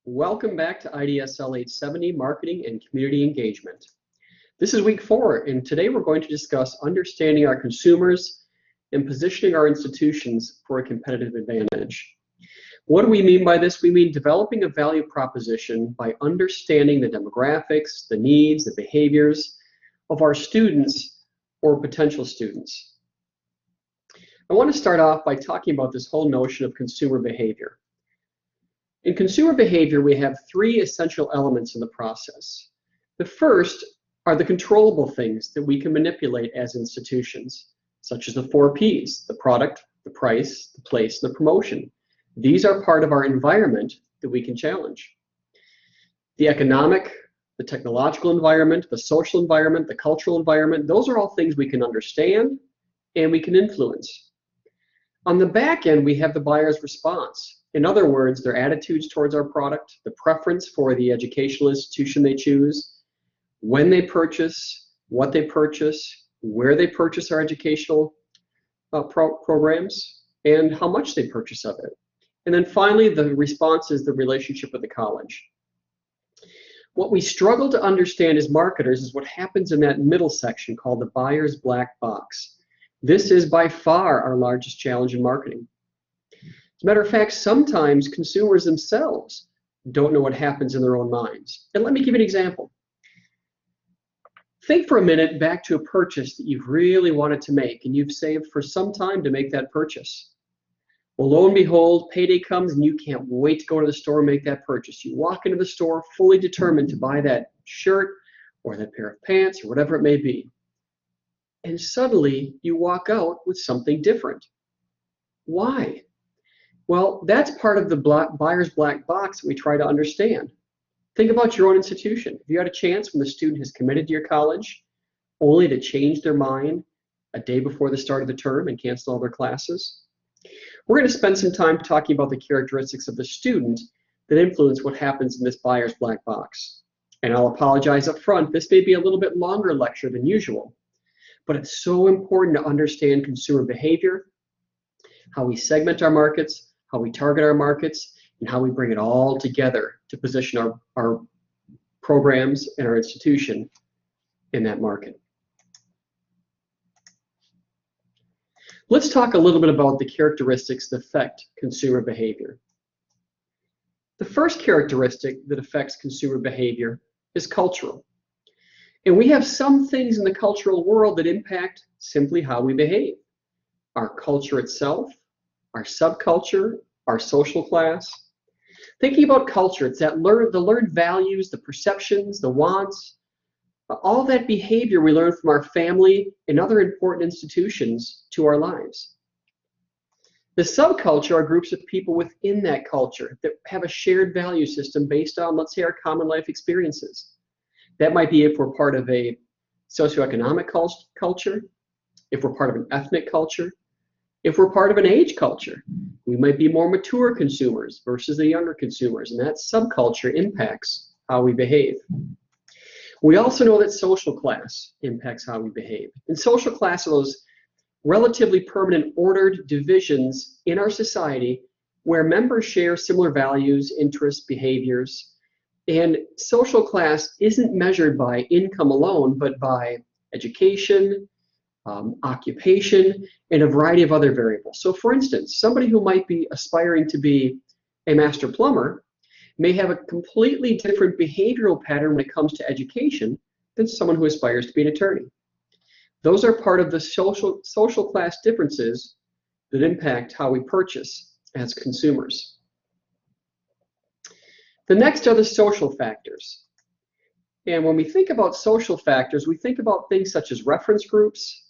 Welcome back to IDSL 870 Marketing and Community Engagement. This is week 4, and today we're going to discuss understanding our consumers and positioning our institutions for a competitive advantage. What do we mean by this? We mean developing a value proposition by understanding the demographics, the needs, the behaviors of our students or potential students. I want to start off by talking about this whole notion of consumer behavior. In consumer behavior, we have 3 essential elements in the process. The first are the controllable things that we can manipulate as institutions, such as the 4 Ps, the product, the price, the place, and the promotion. These are part of our environment that we can challenge. The economic, the technological environment, the social environment, the cultural environment, those are all things we can understand and we can influence. On the back end, we have the buyer's response. In other words, their attitudes towards our product, the preference for the educational institution they choose, when they purchase, what they purchase, where they purchase our educational programs, and how much they purchase of it. And then finally, the response is the relationship with the college. What we struggle to understand as marketers is what happens in that middle section called the buyer's black box. This is by far our largest challenge in marketing. As a matter of fact, sometimes consumers themselves don't know what happens in their own minds. And let me give you an example. Think for a minute back to a purchase that you've really wanted to make and you've saved for some time to make that purchase. Well, lo and behold, payday comes and you can't wait to go to the store and make that purchase. You walk into the store fully determined to buy that shirt or that pair of pants or whatever it may be. And suddenly you walk out with something different. Why? Well, that's part of the buyer's black box that we try to understand. Think about your own institution. Have you had a chance when the student has committed to your college only to change their mind a day before the start of the term and cancel all their classes? We're going to spend some time talking about the characteristics of the student that influence what happens in this buyer's black box. And I'll apologize up front, this may be a little bit longer lecture than usual, but it's so important to understand consumer behavior, how we segment our markets, how we target our markets, and how we bring it all together to position our programs and our institution in that market. Let's talk a little bit about the characteristics that affect consumer behavior. The first characteristic that affects consumer behavior is cultural. And we have some things in the cultural world that impact simply how we behave. Our culture itself, our subculture, our social class. Thinking about culture, it's that the learned values, the perceptions, the wants, all that behavior we learn from our family and other important institutions to our lives. The subculture are groups of people within that culture that have a shared value system based on, let's say, our common life experiences. That might be if we're part of a socioeconomic culture, if we're part of an ethnic culture, if we're part of an age culture. We might be more mature consumers versus the younger consumers, and that subculture impacts how we behave. We also know that social class impacts how we behave. And social class are those relatively permanent ordered divisions in our society where members share similar values, interests, behaviors. And social class isn't measured by income alone, but by education, occupation, and a variety of other variables. So for instance, somebody who might be aspiring to be a master plumber may have a completely different behavioral pattern when it comes to education than someone who aspires to be an attorney. Those are part of the social class differences that impact how we purchase as consumers. The next are the social factors. And when we think about social factors, we think about things such as reference groups,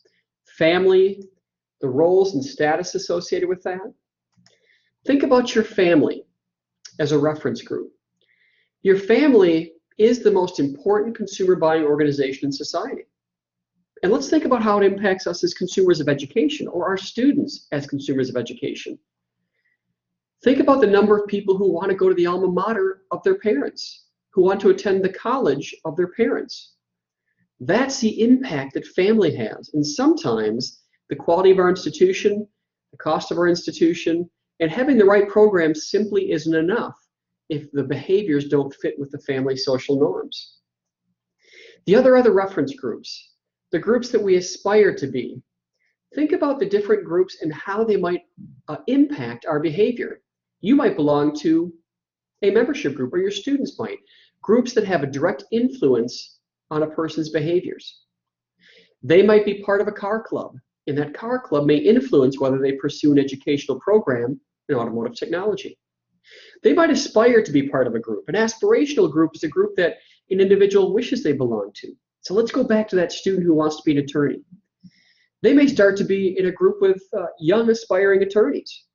family, the roles and status associated with that. Think about your family as a reference group. Your family is the most important consumer buying organization in society. And let's think about how it impacts us as consumers of education or our students as consumers of education. Think about the number of people who want to go to the alma mater of their parents, who want to attend the college of their parents. That's the impact that family has. And sometimes the quality of our institution, the cost of our institution, and having the right programs simply isn't enough. if the behaviors don't fit with the family social norms. The other reference groups, the groups that we aspire to be. Think about the different groups and how they might impact our behavior. You might belong to a membership group, or your students might. Groups that have a direct influence on a person's behaviors. They might be part of a car club, and that car club may influence whether they pursue an educational program in automotive technology. They might aspire to be part of a group. An aspirational group is a group that an individual wishes they belong to. So let's go back to that student who wants to be an attorney. They may start to be in a group with young aspiring attorneys,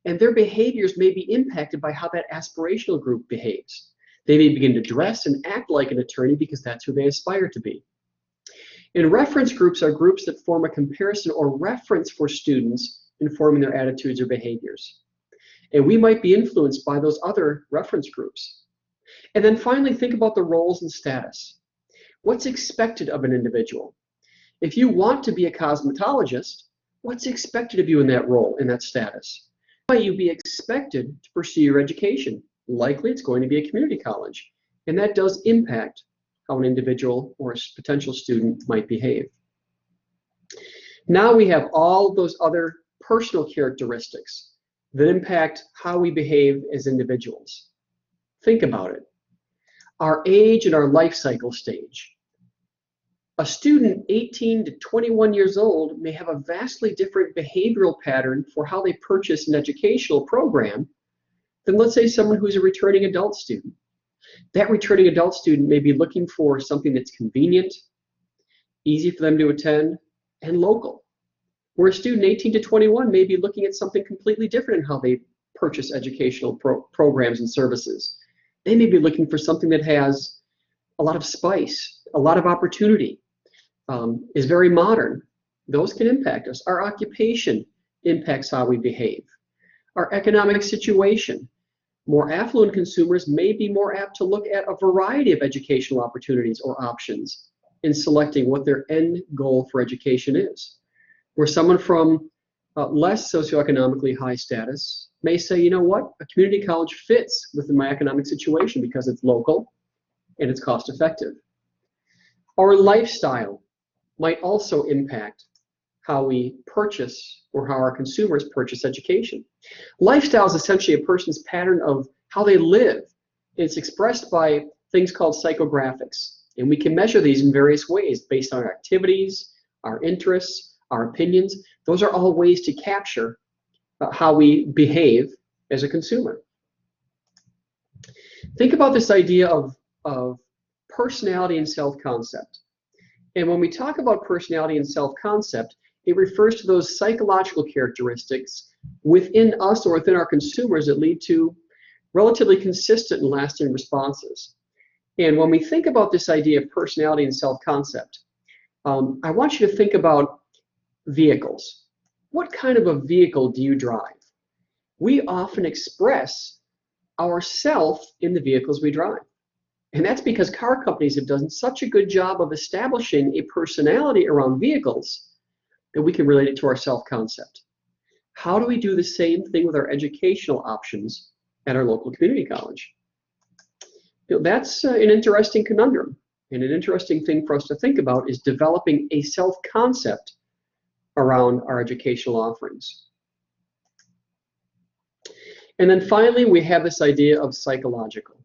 and their behaviors may be impacted by how that aspirational group behaves. They may begin to dress and act like an attorney because that's who they aspire to be. And reference groups are groups that form a comparison or reference for students in forming their attitudes or behaviors. And we might be influenced by those other reference groups. And then finally, think about the roles and status. What's expected of an individual? If you want to be a cosmetologist, what's expected of you in that role, in that status? Might you be expected to pursue your education? Likely it's going to be a community college, and that does impact how an individual or a potential student might behave. Now we have all of those other personal characteristics that impact how we behave as individuals. Think about it. Our age and our life cycle stage. A student 18 to 21 years old may have a vastly different behavioral pattern for how they purchase an educational program than, let's say, someone who's a returning adult student. That returning adult student may be looking for something that's convenient, easy for them to attend, and local. Where a student 18 to 21 may be looking at something completely different in how they purchase educational programs and services. They may be looking for something that has a lot of spice, a lot of opportunity, is very modern. Those can impact us. Our occupation impacts how we behave. Our economic situation. More affluent consumers may be more apt to look at a variety of educational opportunities or options in selecting what their end goal for education is. Where someone from less socioeconomically high status may say, you know what, a community college fits within my economic situation because it's local and it's cost effective. Our lifestyle might also impact how we purchase or how our consumers purchase education. Lifestyle is essentially a person's pattern of how they live. It's expressed by things called psychographics, and we can measure these in various ways based on our activities, our interests, our opinions. Those are all ways to capture how we behave as a consumer. Think about this idea of personality and self-concept. And when we talk about personality and self-concept, it refers to those psychological characteristics within us or within our consumers that lead to relatively consistent and lasting responses. And when we think about this idea of personality and self-concept, I want you to think about vehicles. What kind of a vehicle do you drive? We often express ourself in the vehicles we drive. And that's because car companies have done such a good job of establishing a personality around vehicles that we can relate it to our self-concept. How do we do the same thing with our educational options at our local community college? You know, that's an interesting conundrum, and an interesting thing for us to think about is developing a self-concept around our educational offerings. And then finally, we have this idea of psychological.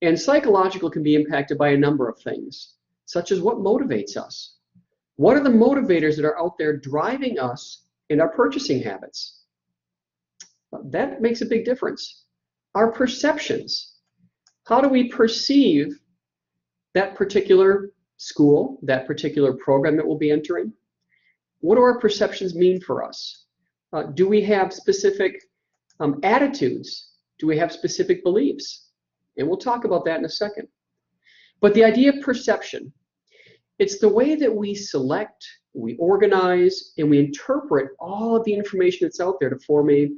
And psychological can be impacted by a number of things, such as what motivates us. What are the motivators that are out there driving us in our purchasing habits? That makes a big difference. Our perceptions. How do we perceive that particular school, that particular program that we'll be entering? What do our perceptions mean for us? Do we have specific attitudes? Do we have specific beliefs? And we'll talk about that in a second. But the idea of perception, it's the way that we select, we organize, and we interpret all of the information that's out there to form a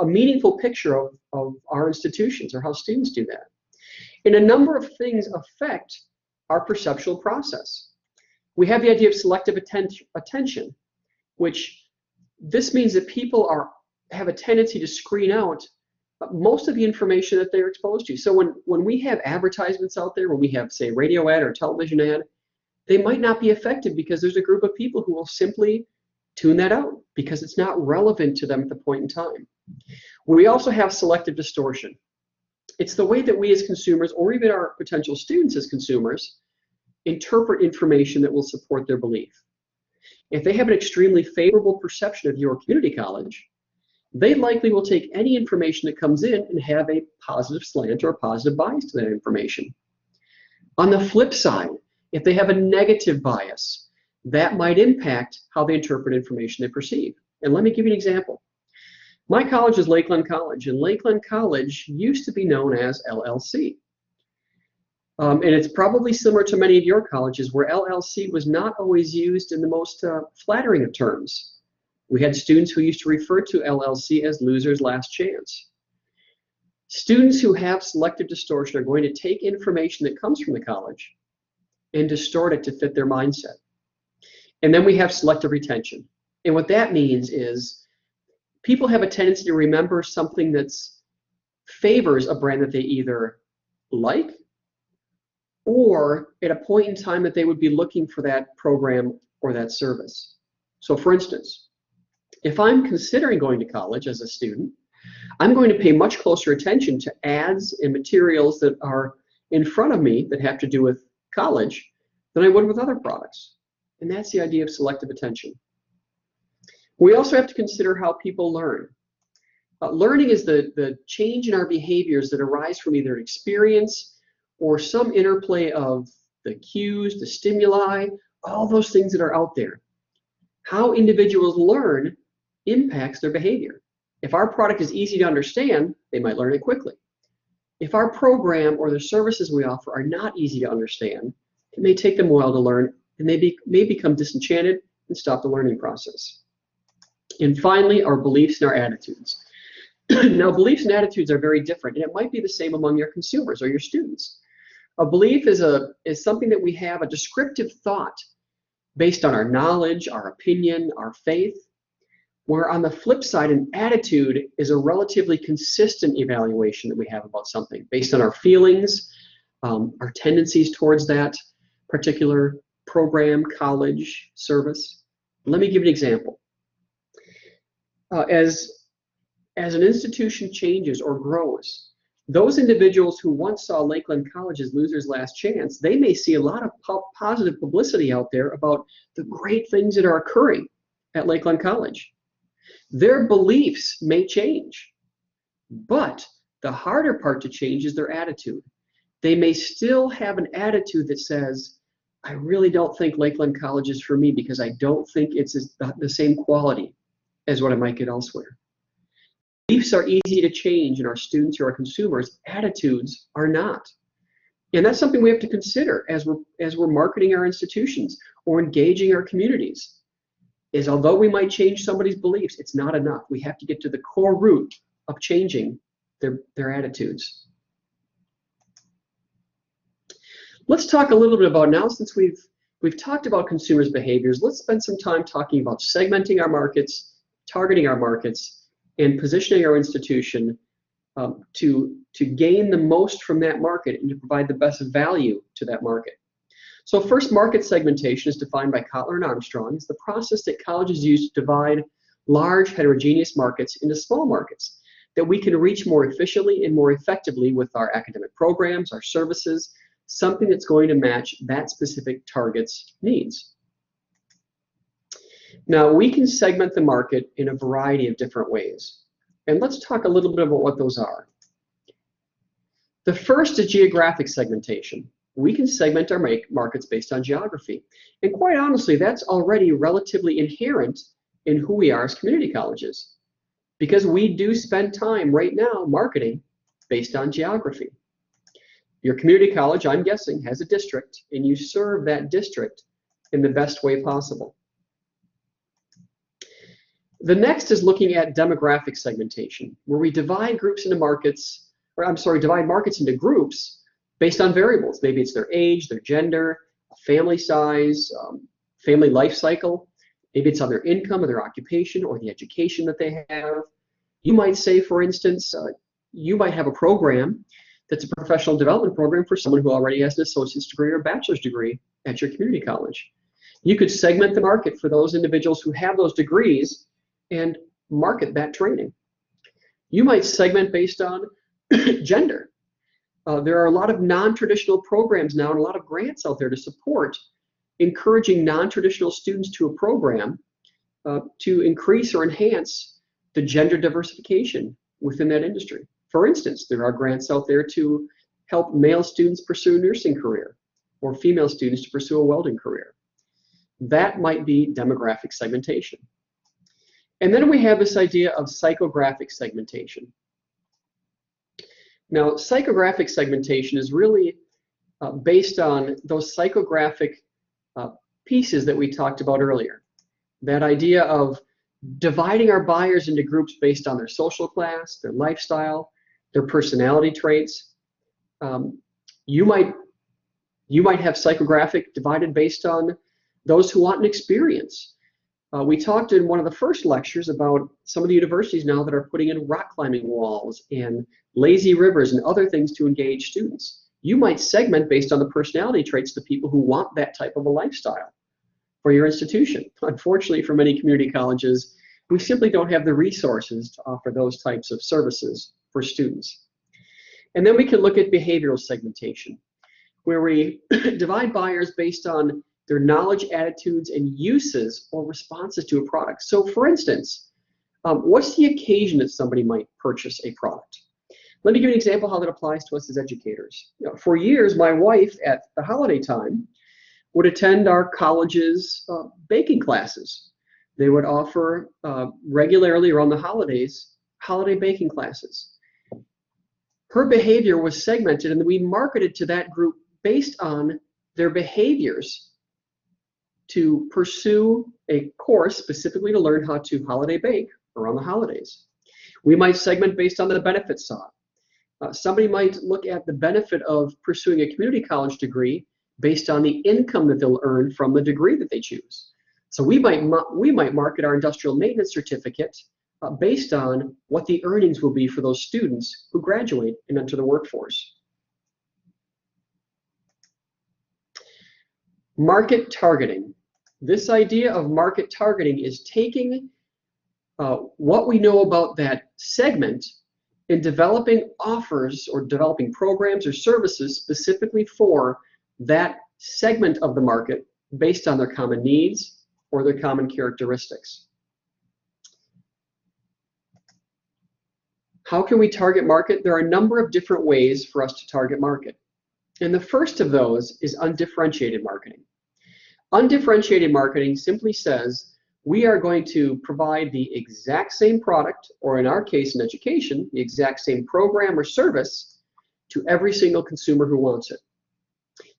meaningful picture of our institutions, or how students do that. And a number of things affect our perceptual process. We have the idea of selective attention, which this means that people have a tendency to screen out most of the information that they're exposed to. So when we have advertisements out there, when we have, say, radio ad or television ad, they might not be effective because there's a group of people who will simply tune that out because it's not relevant to them at the point in time. We also have selective distortion. It's the way that we as consumers, or even our potential students as consumers, interpret information that will support their belief. If they have an extremely favorable perception of your community college, they likely will take any information that comes in and have a positive slant or a positive bias to that information. On the flip side, if they have a negative bias, that might impact how they interpret information they perceive. And let me give you an example. My college is Lakeland College, and Lakeland College used to be known as LLC. And it's probably similar to many of your colleges where LLC was not always used in the most flattering of terms. We had students who used to refer to LLC as loser's last chance. Students who have selective distortion are going to take information that comes from the college and distort it to fit their mindset. And then we have selective retention. And what that means is people have a tendency to remember something that favors a brand that they either like or at a point in time that they would be looking for that program or that service. So for instance, if I'm considering going to college as a student, I'm going to pay much closer attention to ads and materials that are in front of me that have to do with college than I would with other products. And that's the idea of selective attention. We also have to consider how people learn. Learning is the change in our behaviors that arise from either experience or some interplay of the cues, the stimuli, all those things that are out there. How individuals learn impacts their behavior. If our product is easy to understand, they might learn it quickly. If our program or the services we offer are not easy to understand, it may take them a while to learn, and they may become disenchanted and stop the learning process. And finally, our beliefs and our attitudes. Now, beliefs and attitudes are very different, and it might be the same among your consumers or your students. A belief is something that we have, a descriptive thought based on our knowledge, our opinion, our faith, where on the flip side, an attitude is a relatively consistent evaluation that we have about something based on our feelings, our tendencies towards that particular program, college, service. Let me give you an example. As an institution changes or grows, those individuals who once saw Lakeland College as loser's last chance, they may see a lot of positive publicity out there about the great things that are occurring at Lakeland College. Their beliefs may change, but the harder part to change is their attitude. They may still have an attitude that says, I really don't think Lakeland College is for me because I don't think it's the same quality as what I might get elsewhere. Beliefs are easy to change in our students or our consumers. Attitudes are not. And that's something we have to consider as we're marketing our institutions or engaging our communities. Is although we might change somebody's beliefs, it's not enough. We have to get to the core root of changing their attitudes. Let's talk a little bit about now, since we've talked about consumers' behaviors, let's spend some time talking about segmenting our markets, targeting our markets, and positioning our institution to gain the most from that market and to provide the best value to that market. So first, market segmentation is defined by Kotler and Armstrong. It's the process that colleges use to divide large heterogeneous markets into small markets that we can reach more efficiently and more effectively with our academic programs, our services, something that's going to match that specific target's needs. Now, we can segment the market in a variety of different ways. And let's talk a little bit about what those are. The first is geographic segmentation. We can segment our markets based on geography. And quite honestly, that's already relatively inherent in who we are as community colleges, because we do spend time right now marketing based on geography. Your community college, I'm guessing, has a district, and you serve that district in the best way possible. The next is looking at demographic segmentation, where we divide groups into markets, divide markets into groups based on variables. Maybe it's their age, their gender, family size, family life cycle. Maybe it's on their income or their occupation or the education that they have. You might say, for instance, you might have a program that's a professional development program for someone who already has an associate's degree or a bachelor's degree at your community college. You could segment the market for those individuals who have those degrees and market that training. You might segment based on gender. There are a lot of non-traditional programs now and a lot of grants out there to support encouraging non-traditional students to a program to increase or enhance the gender diversification within that industry. For instance, there are grants out there to help male students pursue a nursing career or female students to pursue a welding career. That might be demographic segmentation. And then we have this idea of psychographic segmentation. Now, psychographic segmentation is really based on those psychographic pieces that we talked about earlier. That idea of dividing our buyers into groups based on their social class, their lifestyle, their personality traits. You might have psychographic divided based on those who want an experience. We talked in one of the first lectures about some of the universities now that are putting in rock climbing walls and lazy rivers and other things to engage students. You might segment based on the personality traits the people who want that type of a lifestyle for your institution. Unfortunately, for many community colleges, we simply don't have the resources to offer those types of services for students. And then we can look at behavioral segmentation, where we divide buyers based on their knowledge, attitudes, and uses or responses to a product. So for instance, what's the occasion that somebody might purchase a product? Let me give you an example how that applies to us as educators. For years, my wife at the holiday time would attend our college's baking classes. They would offer regularly around the holidays, holiday baking classes. Her behavior was segmented and we marketed to that group based on their behaviors to pursue a course specifically to learn how to holiday bake around the holidays. We might segment based on the benefits sought. Somebody might look at the benefit of pursuing a community college degree based on the income that they'll earn from the degree that they choose. So we might market our industrial maintenance certificate based on what the earnings will be for those students who graduate and enter the workforce. Market targeting. This idea of market targeting is taking what we know about that segment and developing offers or developing programs or services specifically for that segment of the market based on their common needs or their common characteristics. How can we target market? There are a number of different ways for us to target market. And the first of those is undifferentiated marketing. Undifferentiated marketing simply says we are going to provide the exact same product, or in our case in education, the exact same program or service to every single consumer who wants it.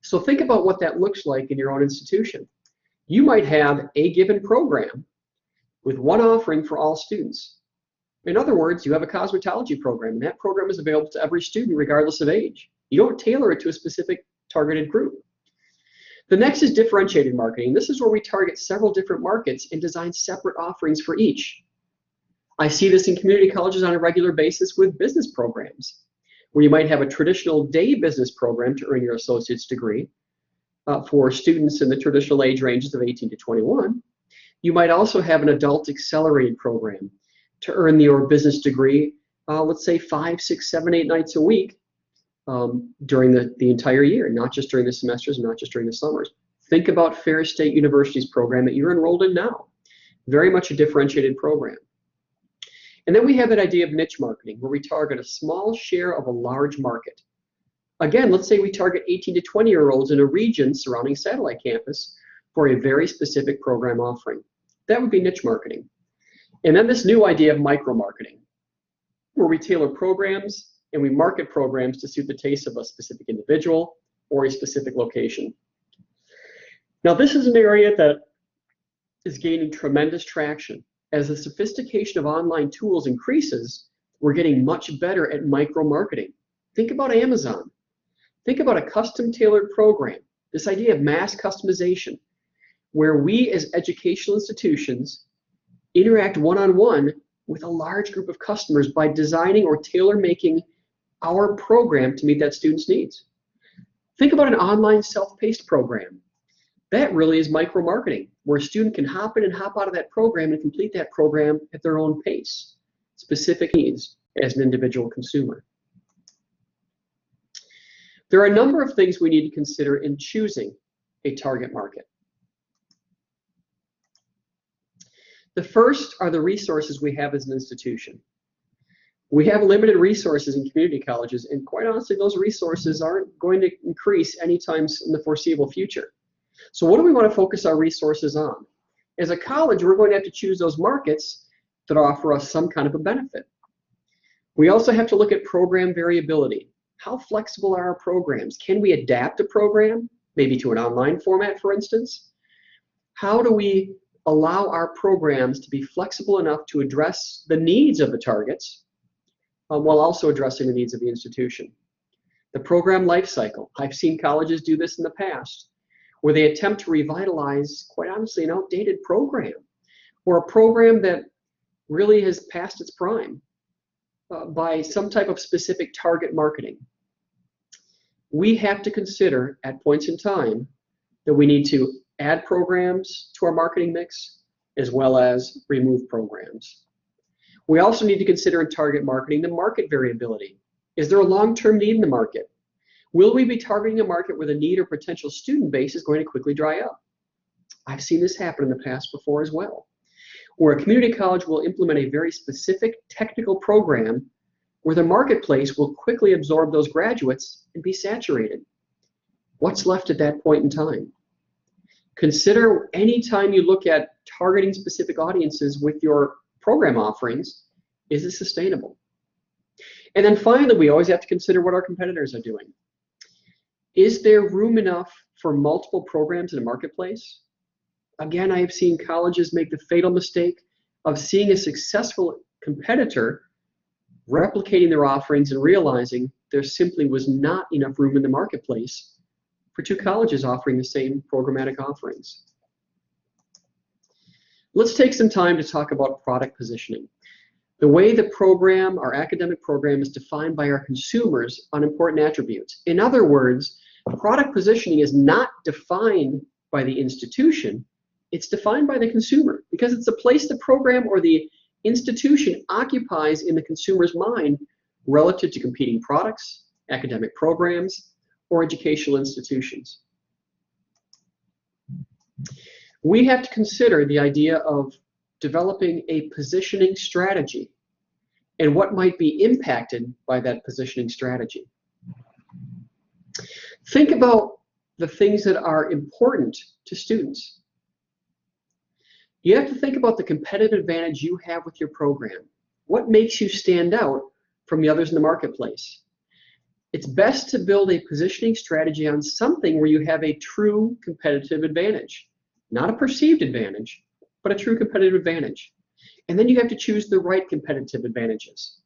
So think about what that looks like in your own institution. You might have a given program with one offering for all students. In other words, you have a cosmetology program, and that program is available to every student regardless of age. You don't tailor it to a specific targeted group. The next is differentiated marketing. This is where we target several different markets and design separate offerings for each. I see this in community colleges on a regular basis with business programs, where you might have a traditional day business program to earn your associate's degree for students in the traditional age ranges of 18 to 21. You might also have an adult accelerated program to earn your business degree, let's say 5, 6, 7, 8 nights a week during the entire year, not just during the semesters, not just during the summers. Think about Ferris State University's program that you're enrolled in now. Very much a differentiated program. And then we have that idea of niche marketing, where we target a small share of a large market. Again, let's say we target 18 to 20-year-olds in a region surrounding satellite campus for a very specific program offering. That would be niche marketing. And then this new idea of micro-marketing, where we tailor programs and we market programs to suit the taste of a specific individual or a specific location. Now, this is an area that is gaining tremendous traction. As the sophistication of online tools increases, we're getting much better at micro-marketing. Think about Amazon. Think about a custom-tailored program, this idea of mass customization, where we as educational institutions interact one-on-one with a large group of customers by designing or tailor-making our program to meet that student's needs. Think about an online self-paced program. That really is micro-marketing, where a student can hop in and hop out of that program and complete that program at their own pace, specific needs as an individual consumer. There are a number of things we need to consider in choosing a target market. The first are the resources we have as an institution. We have limited resources in community colleges, and quite honestly, those resources aren't going to increase anytime in the foreseeable future. So what do we want to focus our resources on? As a college, we're going to have to choose those markets that offer us some kind of a benefit. We also have to look at program variability. How flexible are our programs? Can we adapt a program, maybe to an online format, for instance? How do we allow our programs to be flexible enough to address the needs of the targets while also addressing the needs of the institution? The program life cycle. I've seen colleges do this in the past, where they attempt to revitalize, quite honestly, an outdated program or a program that really has passed its prime by some type of specific target marketing. We have to consider at points in time that we need to add programs to our marketing mix as well as remove programs. We also need to consider in target marketing the market variability. Is there a long-term need in the market? Will we be targeting a market where the need or potential student base is going to quickly dry up? I've seen this happen in the past before as well, where a community college will implement a very specific technical program where the marketplace will quickly absorb those graduates and be saturated. What's left at that point in time? Consider anytime you look at targeting specific audiences with your program offerings, is it sustainable? And then finally, we always have to consider what our competitors are doing. Is there room enough for multiple programs in a marketplace? Again, I have seen colleges make the fatal mistake of seeing a successful competitor replicating their offerings and realizing there simply was not enough room in the marketplace for two colleges offering the same programmatic offerings. Let's take some time to talk about product positioning. The way the program, our academic program, is defined by our consumers on important attributes. In other words, product positioning is not defined by the institution, it's defined by the consumer, because it's the place the program or the institution occupies in the consumer's mind relative to competing products, academic programs, or educational institutions. We have to consider the idea of developing a positioning strategy and what might be impacted by that positioning strategy. Think about the things that are important to students. You have to think about the competitive advantage you have with your program. What makes you stand out from the others in the marketplace? It's best to build a positioning strategy on something where you have a true competitive advantage. Not a perceived advantage, but a true competitive advantage. And then you have to choose the right competitive advantages.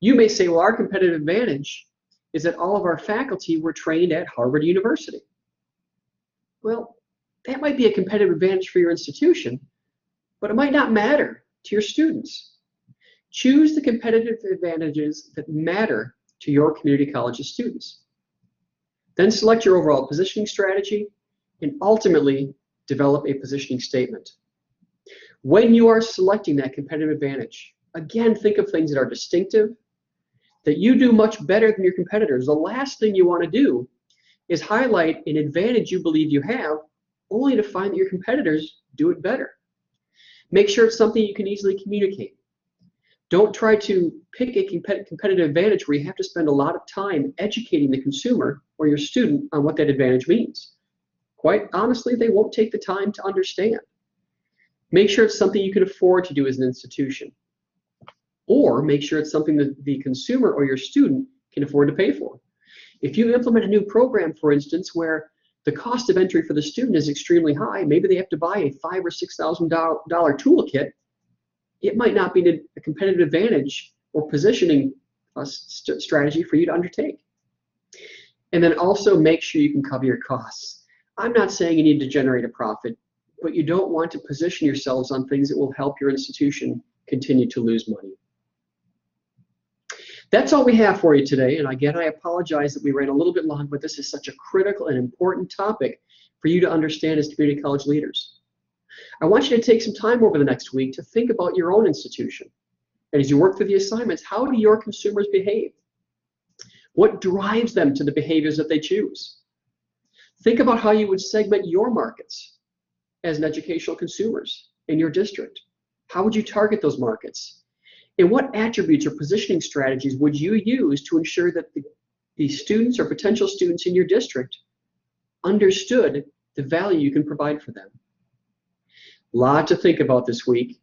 You may say, well, our competitive advantage is that all of our faculty were trained at Harvard University. Well, that might be a competitive advantage for your institution, but it might not matter to your students. Choose the competitive advantages that matter to your community college's students. Then select your overall positioning strategy and ultimately develop a positioning statement. When you are selecting that competitive advantage, again, think of things that are distinctive, that you do much better than your competitors. The last thing you want to do is highlight an advantage you believe you have, only to find that your competitors do it better. Make sure it's something you can easily communicate. Don't try to pick a competitive advantage where you have to spend a lot of time educating the consumer or your student on what that advantage means. Quite honestly, they won't take the time to understand. Make sure it's something you can afford to do as an institution. Or make sure it's something that the consumer or your student can afford to pay for. If you implement a new program, for instance, where the cost of entry for the student is extremely high, maybe they have to buy a $5,000 or $6,000 toolkit, it might not be a competitive advantage or positioning strategy for you to undertake. And then also make sure you can cover your costs. I'm not saying you need to generate a profit, but you don't want to position yourselves on things that will help your institution continue to lose money. That's all we have for you today, and again, I apologize that we ran a little bit long, but this is such a critical and important topic for you to understand as community college leaders. I want you to take some time over the next week to think about your own institution. And as you work through the assignments, how do your consumers behave? What drives them to the behaviors that they choose? Think about how you would segment your markets as an educational consumers in your district. How would you target those markets? And what attributes or positioning strategies would you use to ensure that the students or potential students in your district understood the value you can provide for them? A lot to think about this week,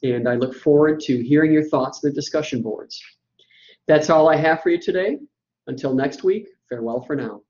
and I look forward to hearing your thoughts in the discussion boards. That's all I have for you today. Until next week, farewell for now.